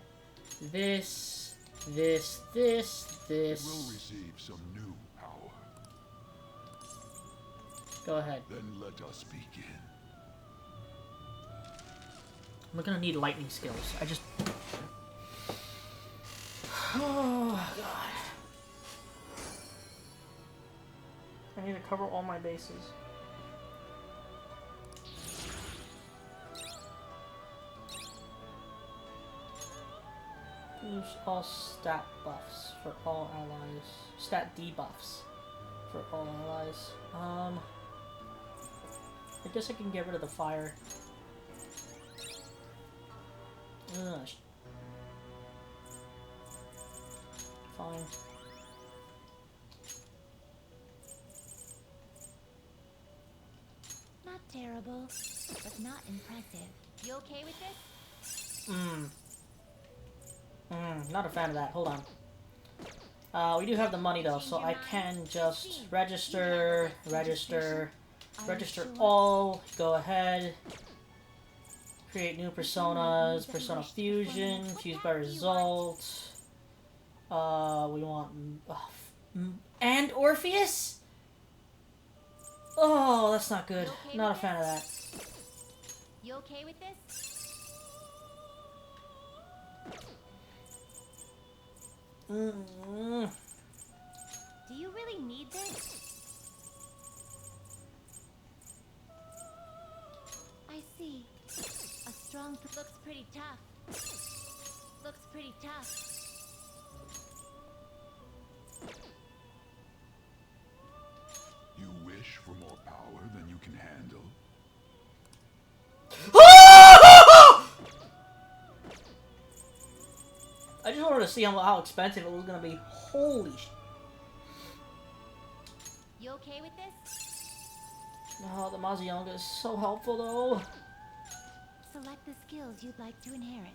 Speaker 1: This.
Speaker 7: It will receive some new power.
Speaker 1: Go ahead.
Speaker 7: Then let us begin.
Speaker 1: I'm gonna need lightning skills. I just... Oh, God. I need to cover all my bases. Use all stat buffs for all allies. Stat debuffs for all allies. I guess I can get rid of the fire. Ugh. Fine.
Speaker 4: Not terrible, but not impressive.
Speaker 2: You okay with this?
Speaker 1: Not a fan of that. Hold on. We do have the money though, so I can just register all. Go ahead. Create new personas. Persona fusion. Fused by result. We want and Orpheus. Oh, that's not good. Not a fan of that.
Speaker 2: You okay with this?
Speaker 1: Mm.
Speaker 2: Do you really need this? I see. A strong looks pretty tough. Looks pretty tough.
Speaker 7: You wish for more power than you can handle?
Speaker 1: I just wanted to see how expensive it was gonna be. Holy sh...
Speaker 2: You okay with this?
Speaker 1: Oh, the Mazionga is so helpful though.
Speaker 2: Select the skills you'd like to inherit.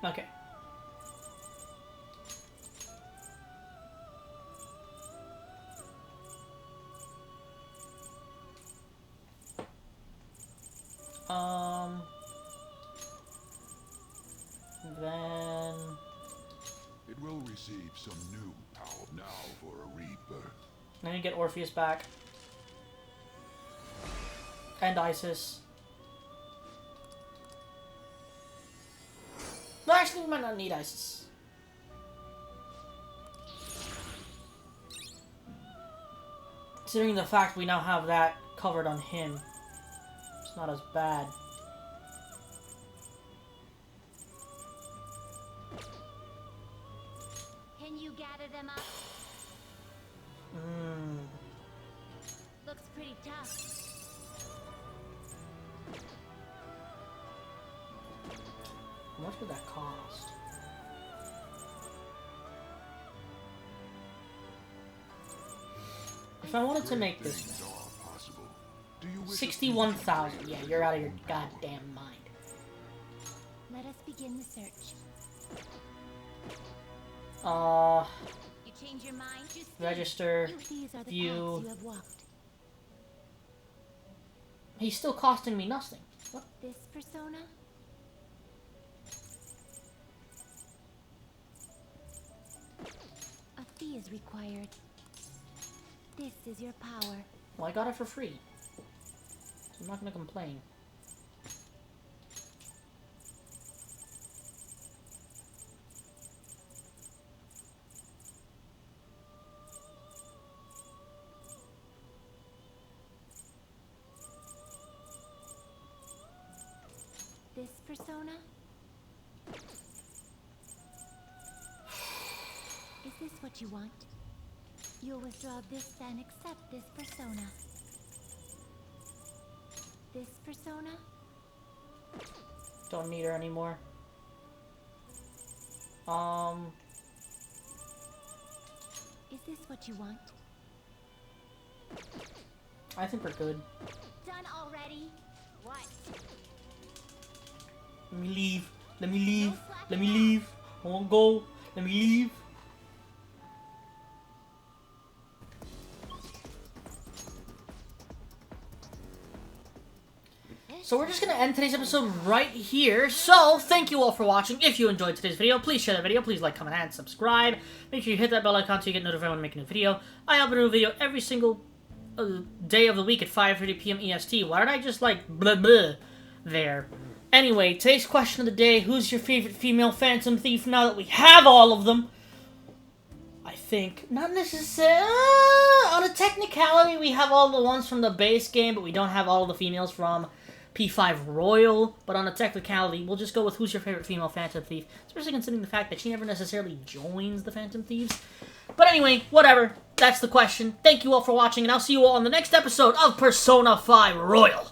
Speaker 1: Okay. Then...
Speaker 7: It will receive some new power now for a rebirth.
Speaker 1: Then you get Orpheus back. And Isis. No, actually, we might not need Isis. Considering the fact we now have that covered on him, it's not as bad.
Speaker 2: Can you gather them up? Looks pretty tough.
Speaker 1: How much would that cost? If I wanted to make this
Speaker 7: Things are possible. Do you wish
Speaker 1: 61,000. Yeah, you're out of your goddamn mind.
Speaker 2: Let us begin the search. You change your mind? Just
Speaker 1: Register.
Speaker 2: these are the
Speaker 1: View.
Speaker 2: paths you have walked.
Speaker 1: He's still costing me nothing. What?
Speaker 2: This persona? A fee is required. This is your power.
Speaker 1: Well, I got it for free. So I'm not gonna complain.
Speaker 2: This persona? Is this what you want? You'll withdraw this and accept this persona. This persona?
Speaker 1: Don't need her anymore.
Speaker 2: Is this what you want?
Speaker 1: I think we're good.
Speaker 2: Done already? What?
Speaker 1: Let me leave. Let me leave. Let me leave. I won't go. Let me leave. So we're just going to end today's episode right here. So, thank you all for watching. If you enjoyed today's video, please share the video. Please like, comment, and subscribe. Make sure you hit that bell icon so you get notified when I make a new video. I upload a new video every single day of the week at 5:30 p.m. EST. Why did I just, like, blah blah there? Anyway, today's question of the day, who's your favorite female Phantom Thief now that we have all of them? I think, not necessarily, on a technicality, we have all the ones from the base game, but we don't have all the females from P5 Royal, but on a technicality, we'll just go with who's your favorite female Phantom Thief, especially considering the fact that she never necessarily joins the Phantom Thieves. But anyway, whatever, that's the question. Thank you all for watching, and I'll see you all on the next episode of Persona 5 Royal.